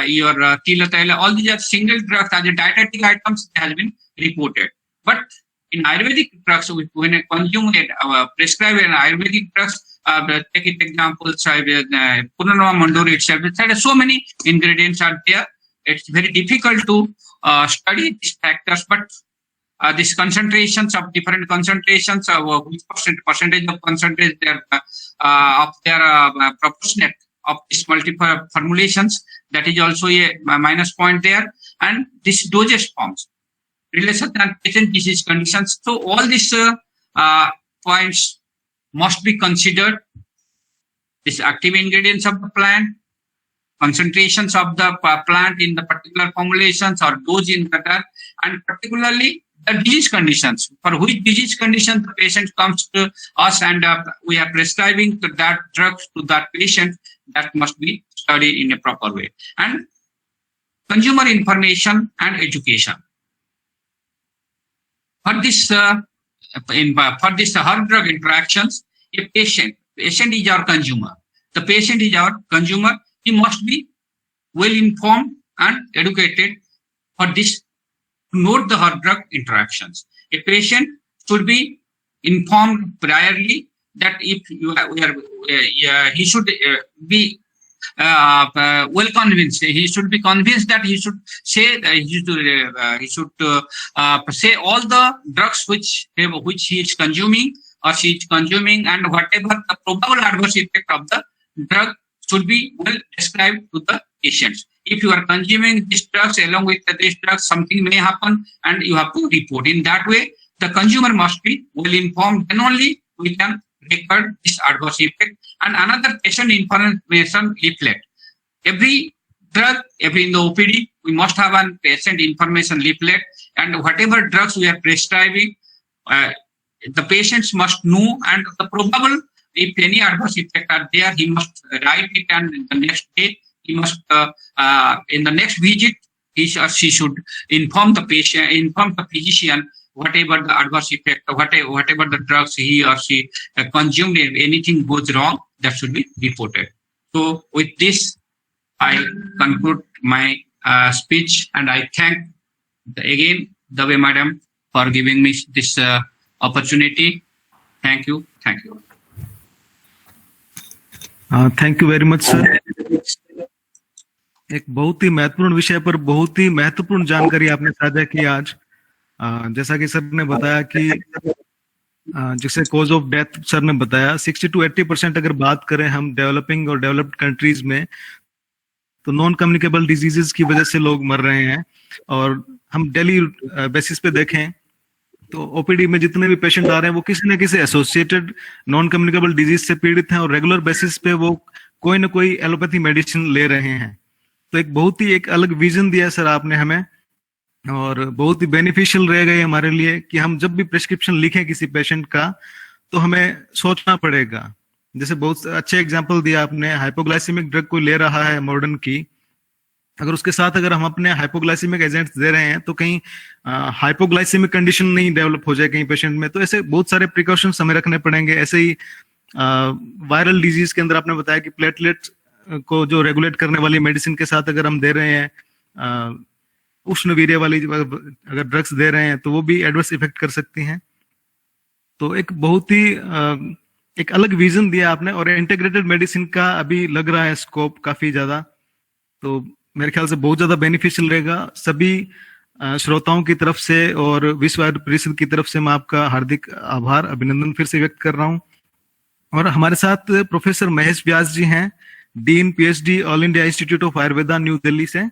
your tila thyla. All these are single drugs as a dietetic items has been reported. But in Ayurvedic drugs, when I consume it, prescribe an Ayurvedic drugs, take it examples, Purnarama Mandori itself, so many ingredients are there. It's very difficult to study these factors, but these concentrations of different concentrations, which percentage of concentrate of their proportionate of these multiple formulations, that is also a minus point there. And this dosage forms, relation and patient disease conditions. So all these points must be considered. These active ingredients of the plant, concentrations of the plant in the particular formulations or dose in the drug, and particularly the disease conditions. For which disease condition the patient comes to us and we are prescribing that drug to that patient, that must be studied in a proper way. And consumer information and education. For this herb drug interactions, a patient patient is our consumer. The patient is our consumer. He must be well informed and educated for this to note the drug interactions. A patient should be informed priorly that if you are, he should be well convinced. He should be convinced that he should say he should say all the drugs which he is consuming or she is consuming, and whatever the probable adverse effect of the drug should be well described to the patients. If you are consuming these drugs, along with these drugs, something may happen, and you have to report. In that way, the consumer must be well informed. Then only we can record this adverse effect. And another patient information leaflet. Every drug, in the OPD, we must have a patient information leaflet, and whatever drugs we are prescribing, the patients must know, and the probable, if any adverse effect are there, he must write it, and the next day he must, in the next visit, he or she should inform the patient, inform the physician, whatever the adverse effect, whatever the drugs he or she consumed, if anything goes wrong, that should be reported. So with this, I conclude my speech, and I thank again Dave Madam for giving me this opportunity. Thank you. Thank you. Thank you very much sir. एक बहुत ही महत्वपूर्ण विषय पर बहुत ही महत्वपूर्ण जानकारी आपने साझा की आज। जैसा कि सर ने बताया कि जिसे कॉज ऑफ डेथ सर ने बताया 60 to 80% अगर बात करें हम डेवलपिंग और डेवलप्ड कंट्रीज में, तो नॉन कम्युनिकेबल डिजीजेस की वजह से लोग मर रहे हैं। और हम डेली बेसिस पे देखें तो ओपीडी में जितने भी पेशेंट आ रहे हैं वो किसी न किसी एसोसिएटेड नॉन कम्युनिकेबल डिजीज से पीड़ित हैं, और रेगुलर बेसिस पे वो कोई ना कोई एलोपैथी मेडिसिन ले रहे हैं। तो एक बहुत ही एक अलग विजन दिया सर आपने हमें, और बहुत ही बेनिफिशियल रहेगा ये हमारे लिए कि हम जब भी प्रिस्क्रिप्शन लिखें किसी पेशेंट का तो हमें सोचना पड़ेगा। जैसे बहुत अच्छे एग्जांपल दिया आपने, हाइपोग्लाइसेमिक ड्रग कोई ले रहा है मॉडर्न की, अगर उसके साथ अगर हम अपने हाइपोग्लाइसेमिक एजेंट्स दे रहे हैं तो कहीं हाइपोग्लाइसेमिक कंडीशन नहीं डेवलप हो जाए कहीं पेशेंट में। तो ऐसे बहुत सारे प्रिकॉशंस हमें रखने पड़ेंगे। ऐसे ही वायरल डिजीज के अंदर आपने बताया कि प्लेटलेट को जो रेगुलेट करने वाली मेडिसिन के साथ अगर हम दे रहे हैं उष्णवीर्य वाली अगर ड्रग्स दे रहे हैं तो वो भी एडवर्स इफेक्ट कर सकती हैं। तो एक बहुत ही एक अलग विजन दिया आपने, और इंटीग्रेटेड मेडिसिन का अभी लग रहा है स्कोप काफी ज्यादा। तो मेरे ख्याल से बहुत ज्यादा बेनिफिशियल रहेगा। सभी श्रोताओं की तरफ से और विश्व आयुर्वेद परिषद की तरफ से मैं आपका हार्दिक आभार अभिनंदन फिर से व्यक्त कर रहा हूं। और हमारे साथ प्रोफेसर महेश व्यास जी हैं, dean PhD all India institute of Ayurveda new Delhi से।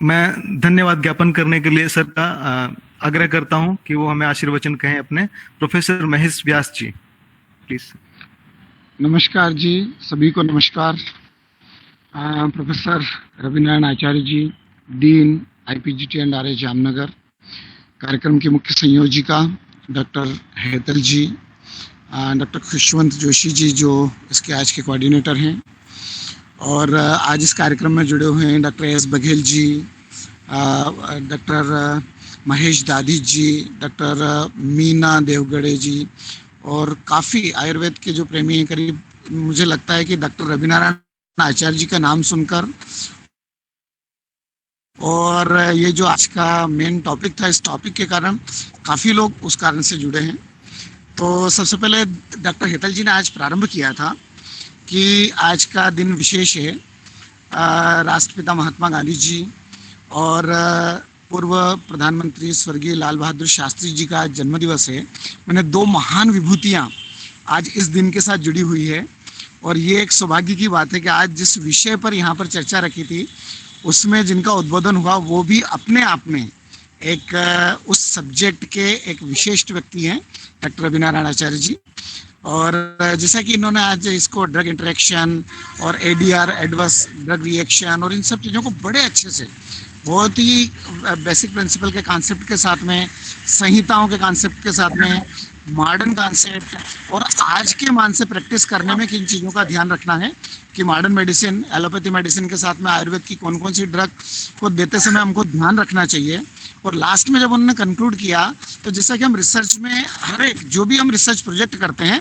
मैं धन्यवाद ज्ञापन करने के लिए सर का आग्रह करता हूं कि वो हमें आशीर्वचन कहें अपने। Professor Mahesh Vyas ji please. नमस्कार जी, सभी को नमस्कार। Professor Ravinarayan Acharya ji, dean IPGT and RA Jamnagar, कार्यक्रम की मुख्य संयोजिका डॉक्टर हेतल जी, डॉक्टर खुशवंत जोशी जी जो इसके आज के कोऑर्डिनेटर हैं, और आज इस कार्यक्रम में जुड़े हुए हैं doctor S Baghel ji, doctor Mahesh दादी जी, डॉक्टर मीना देवगढ़े जी, और काफ़ी आयुर्वेद के जो प्रेमी हैं। करीब मुझे लगता है कि डॉक्टर रविनारायण आचार्य जी का नाम सुनकर, और ये जो आज का मेन टॉपिक था, इस टॉपिक के कारण काफ़ी लोग उस कारण से जुड़े हैं। तो सबसे पहले डॉक्टर हेतल जी ने आज प्रारंभ किया था कि आज का दिन विशेष है, राष्ट्रपिता महात्मा गांधी जी और पूर्व प्रधानमंत्री स्वर्गीय लाल बहादुर शास्त्री जी का जन्मदिवस है। मैंने दो महान विभूतियाँ आज इस दिन के साथ जुड़ी हुई है, और ये एक सौभाग्य की बात है कि आज जिस विषय पर यहाँ पर चर्चा रखी थी उसमें जिनका उद्बोधन हुआ वो भी अपने आप में एक उस सब्जेक्ट के एक विशिष्ट व्यक्ति हैं, डॉक्टर रविनारायण आचार्य जी। और जैसा कि इन्होंने आज इसको ड्रग इंटरेक्शन और एडीआर एडवर्स ड्रग रिएक्शन और इन सब चीज़ों को बड़े अच्छे से, बहुत ही बेसिक प्रिंसिपल के कॉन्सेप्ट के साथ में, संहिताओं के कॉन्सेप्ट के साथ में, मॉडर्न कॉन्सेप्ट और आज के मान से प्रैक्टिस करने में किन चीज़ों का ध्यान रखना है कि मॉडर्न मेडिसिन, एलोपैथी मेडिसिन के साथ में आयुर्वेद की कौन कौन सी ड्रग को देते समय हमको ध्यान रखना चाहिए, और लास्ट में जब उन्होंने कंक्लूड किया, तो जैसा कि हम रिसर्च में हर एक जो भी हम रिसर्च प्रोजेक्ट करते हैं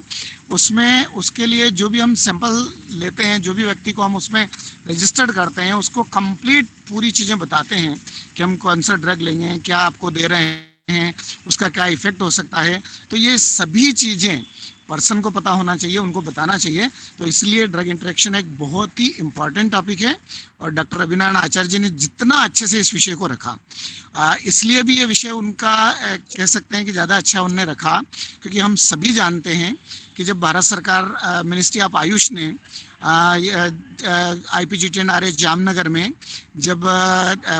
उसमें उसके लिए जो भी हम सैंपल लेते हैं, जो भी व्यक्ति को हम उसमें रजिस्टर्ड करते हैं, उसको कंप्लीट पूरी चीज़ें बताते हैं कि हम कौन सा ड्रग लेंगे, क्या आपको दे रहे हैं, उसका क्या इफेक्ट हो सकता है। तो ये सभी चीज़ें पर्सन को पता होना चाहिए, उनको बताना चाहिए। तो इसलिए ड्रग इंटरेक्शन एक बहुत ही इम्पॉर्टेंट टॉपिक है और डॉक्टर रविनारायण आचार्य जी ने जितना अच्छे से इस विषय को रखा, इसलिए भी ये विषय उनका कह सकते हैं कि ज़्यादा अच्छा उनने रखा, क्योंकि हम सभी जानते हैं कि जब भारत सरकार मिनिस्ट्री ऑफ आयुष ने IPGTNRH जामनगर में जब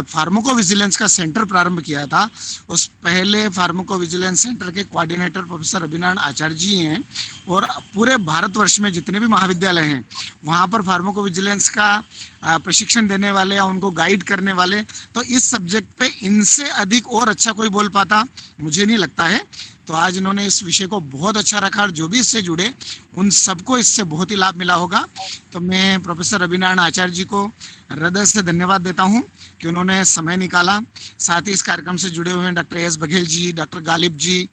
फार्माको विजिलेंस का सेंटर प्रारंभ किया था, उस पहले फार्माको विजिलेंस सेंटर के कोऑर्डिनेटर प्रोफेसर रविनारायण आचार्य जी हैं और पूरे भारतवर्ष में जितने भी महाविद्यालय हैं वहाँ पर फार्माको विजिलेंस का प्रशिक्षण देने वाले या उनको गाइड करने वाले, तो इस सब्जेक्ट पे इनसे अधिक और अच्छा कोई बोल पाता मुझे नहीं लगता है। तो आज इन्होंने इस विषय को बहुत अच्छा रखा और जो भी इससे जुड़े उन सबको इससे बहुत ही लाभ मिला होगा। तो मैं प्रोफेसर रविनारायण आचार्य जी को हृदय से धन्यवाद देता हूं कि उन्होंने समय निकाला। साथ ही इस कार्यक्रम से जुड़े हुए doctor S Baghel ji, doctor Ghalib जी,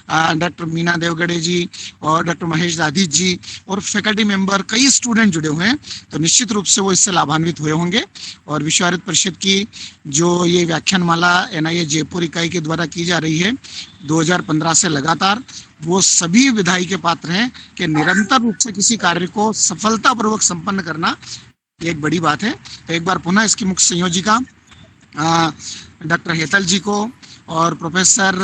डॉक्टर मीना देवगढ़े जी और डॉक्टर महेश दाधी जी और फैकल्टी मेंबर, कई स्टूडेंट जुड़े हुए हैं। तो निश्चित रूप से वो इससे लाभान्वित हुए होंगे। और विश्व आयुर्वेद परिषद की जो ये व्याख्यानमाला NIA जयपुर इकाई के द्वारा की जा रही है 2015 से लगातार, वो सभी विधायी के पात्र हैं कि निरंतर रूप से किसी कार्य को सफलतापूर्वक संपन्न करना ये एक बड़ी बात है। तो एक बार पुनः इसकी मुख्य संयोजिका डॉक्टर हेतल जी को और प्रोफेसर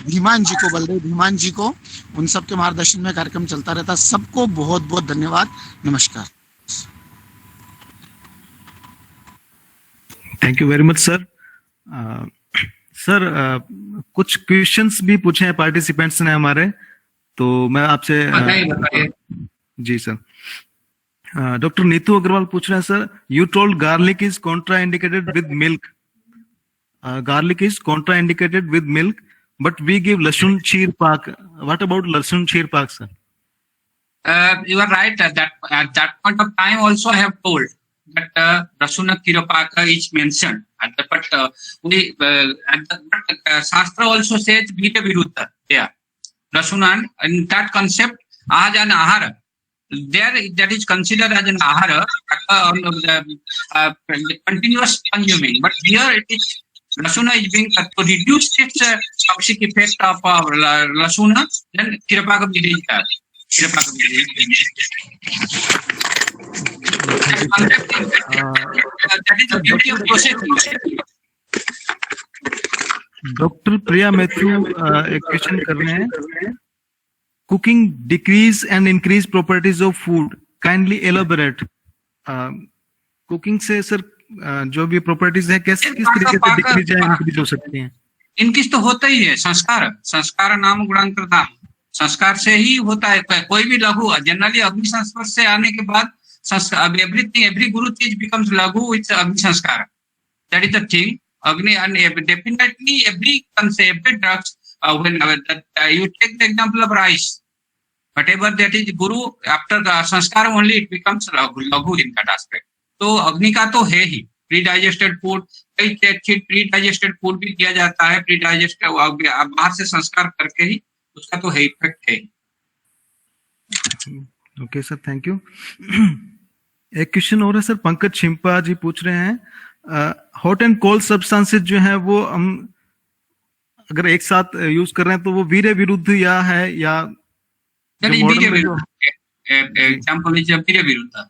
धीमान जी को, बलदेव धीमान जी को, उन सब के मार्गदर्शन में कार्यक्रम चलता रहता। सबको बहुत बहुत धन्यवाद। नमस्कार। Thank you very much sir. Sir कुछ क्वेश्चंस भी पूछे हैं पार्टिसिपेंट्स ने हमारे, तो मैं आपसे जी सर। डॉक्टर नीतू अग्रवाल पूछ रहे हैं sir, you told garlic is Contra indicated with milk, garlic is contraindicated with milk, but we give lasun cheer pak. What about lasun cheer pak, sir? You are right. At that point of time, also I have told that Rasuna Kirapaka is mentioned. But Shastra also says Vita Viruddha. Yeah, Rasunan, and that concept as an ahara, there that is considered as an ahara, continuous consuming. But here it is. Lasuna is being to reduce its toxic effect of Lasuna, then Kirapaka will is that. Kirapaka will is that is the beauty of processing. Doctor Priya Matthew एक question कर रहे हैं, cooking decrease and increase properties of food, kindly elaborate. Cooking से sir जो भी properties है किस तरीके से डिक्रीज या इंक्रीज हो सकती हैं? इंक्रीज तो होता ही है। संस्कार नाम गुणांतर धाम, संस्कार से ही होता है। कोई भी लघु जनरली अग्नि संस्पर्श से आने के बाद एवरीथिंग, एवरी गुरु चीज बिकम्स लघु विथ अग्नि संस्कार। That is the thing. अग्नि and definitely every concept, every drugs, when you take the example of rice, whatever that is guru, after the sanskar only it becomes laghu in that aspect. तो अग्नि का तो है ही। Pre digested food, कई pre digested food भी किया जाता है, प्री डाइजेस्टेड बाहर से संस्कार करके ही उसका तो है इफेक्ट है। Okay sir, thank you. एक क्वेश्चन और है सर, पंकज छिंपा जी पूछ रहे हैं, हॉट एंड कोल्ड सब्सटेंसेस जो है वो हम अगर एक साथ यूज कर रहे हैं तो वो वीर्य विरुद्ध या है या एग्जांपल इज वीर्य विरुद्ध।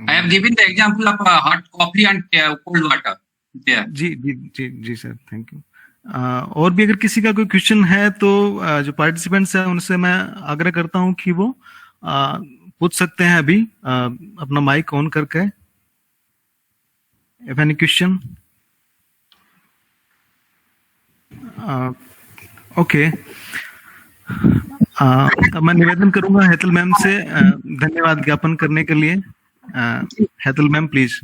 I have given the example of hot coffee and cold water there. जी सर, थैंक यू। और भी अगर किसी का कोई क्वेश्चन है तो जो पार्टिसिपेंट्स हैं उनसे मैं आग्रह करता हूं कि वो पूछ सकते हैं अभी अपना माइक ऑन करके। If any question? ओके। अब मैं निवेदन करूंगा हेतल मैम से धन्यवाद ज्ञापन करने के लिए। Hetal ma'am please.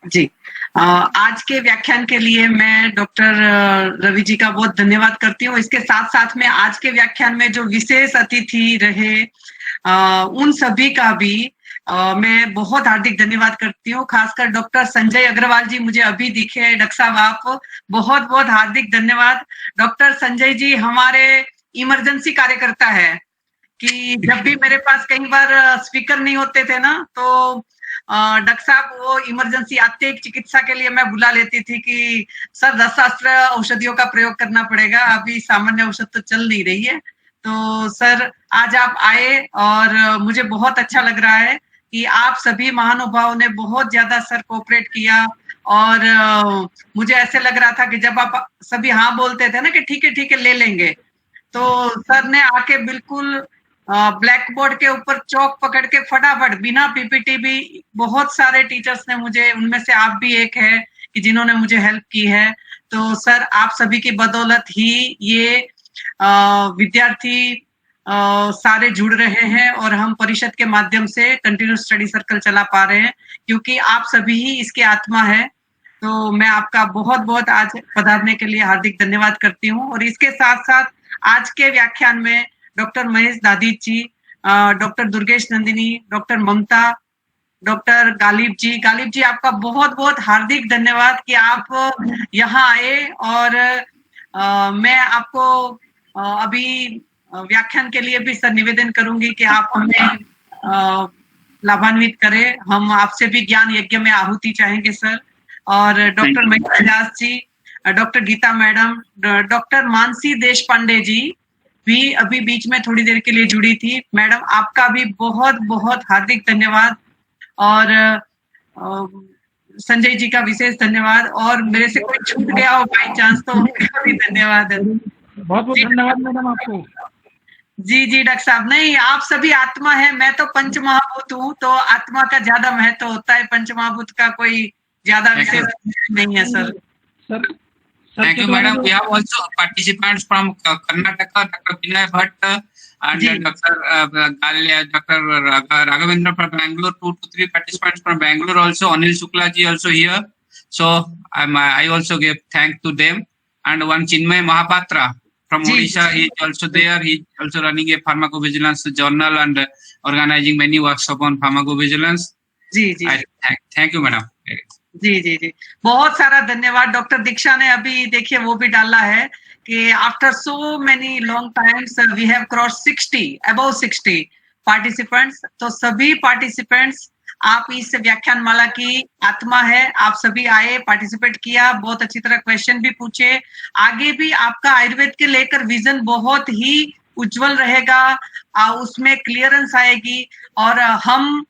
जी, आज के व्याख्यान के लिए मैं डॉक्टर रवि जी का बहुत धन्यवाद करती हूँ। इसके साथ साथ में आज के व्याख्यान में जो विशेष अतिथि रहे उन सभी का भी मैं बहुत हार्दिक धन्यवाद करती हूँ। खासकर डॉक्टर संजय अग्रवाल जी मुझे अभी दिखे हैं। डॉक्टर साहब आप बहुत बहुत हार्दिक धन्यवाद। डॉक्टर संजय जी हमारे इमरजेंसी कार्यकर्ता है कि जब भी मेरे पास कई बार स्पीकर नहीं होते थे ना, तो डॉक्टर साहब वो इमरजेंसी आते एक चिकित्सा के लिए मैं बुला लेती थी कि सर 10 औषधियों का प्रयोग करना पड़ेगा, अभी सामान्य औषध तो चल नहीं रही है। तो सर आज आप आए और मुझे बहुत अच्छा लग रहा है कि आप सभी महानुभावों ने बहुत ज्यादा सर कोऑपरेट किया। और मुझे ऐसे लग रहा था कि जब आप सभी हाँ बोलते थे ना कि ठीक है ले लेंगे, तो सर ने आके बिल्कुल ब्लैक बोर्ड के ऊपर चौक पकड़ के फटाफट बिना पीपीटी भी, बहुत सारे टीचर्स ने मुझे, उनमें से आप भी एक है कि जिन्होंने मुझे हेल्प की है। तो सर आप सभी की बदौलत ही ये विद्यार्थी सारे जुड़ रहे हैं और हम परिषद के माध्यम से कंटिन्यूस स्टडी सर्कल चला पा रहे हैं, क्योंकि आप सभी ही इसके आत्मा है। तो मैं आपका बहुत बहुत आज पधारने के लिए हार्दिक धन्यवाद करती हूँ। और इसके साथ साथ आज के व्याख्यान में डॉक्टर महेश दादीज जी, डॉक्टर दुर्गेश नंदिनी, डॉक्टर ममता, डॉक्टर गालिब जी आपका बहुत बहुत हार्दिक धन्यवाद कि आप यहाँ आए। और मैं आपको अभी व्याख्यान के लिए भी सर निवेदन करूंगी कि आप हमें लाभान्वित करें। हम आपसे भी ज्ञान यज्ञ में आहुति चाहेंगे सर। और doctor Mahesh Das ji, doctor Geeta madam, doctor Mansi Deshpande ji भी अभी बीच में थोड़ी देर के लिए जुड़ी थी। मैडम आपका भी बहुत बहुत हार्दिक धन्यवाद। और संजय जी का विशेष धन्यवाद। और मेरे से कोई छूट गया हो बाई चांस तो उनका भी धन्यवाद। बहुत बहुत धन्यवाद मैडम आपको। जी डॉक्टर साहब, नहीं आप सभी आत्मा है, मैं तो पंच महाभूत हूँ, तो आत्मा का ज्यादा महत्व होता है, पंच महाभूत का कोई ज्यादा विशेष नहीं है sir. Thank you, madam. We have also participants from Karnataka, Dr. Vinay Bhatt and Dr. Raghavendra from Bangalore. 2 to 3 participants from Bangalore also. Anil Shukla ji also here. So I also give thanks to them. And one Chinmay Mahapatra from Odisha, he is also there. He is also running a pharmacovigilance journal and organizing many workshops on pharmacovigilance. Thank you, madam. जी बहुत सारा धन्यवाद। Doctor दीक्षा ने अभी देखिए वो भी डाला है कि after so many long times we have cross 60 participants. तो सभी पार्टिसिपेंट्स आप इस व्याख्यान माला की आत्मा है, आप सभी आए, पार्टिसिपेट किया, बहुत अच्छी तरह क्वेश्चन भी पूछे। आगे भी आपका आयुर्वेद के लेकर विजन बहुत ही उज्जवल रहेगा, उसमें क्लियरेंस आएगी। और हम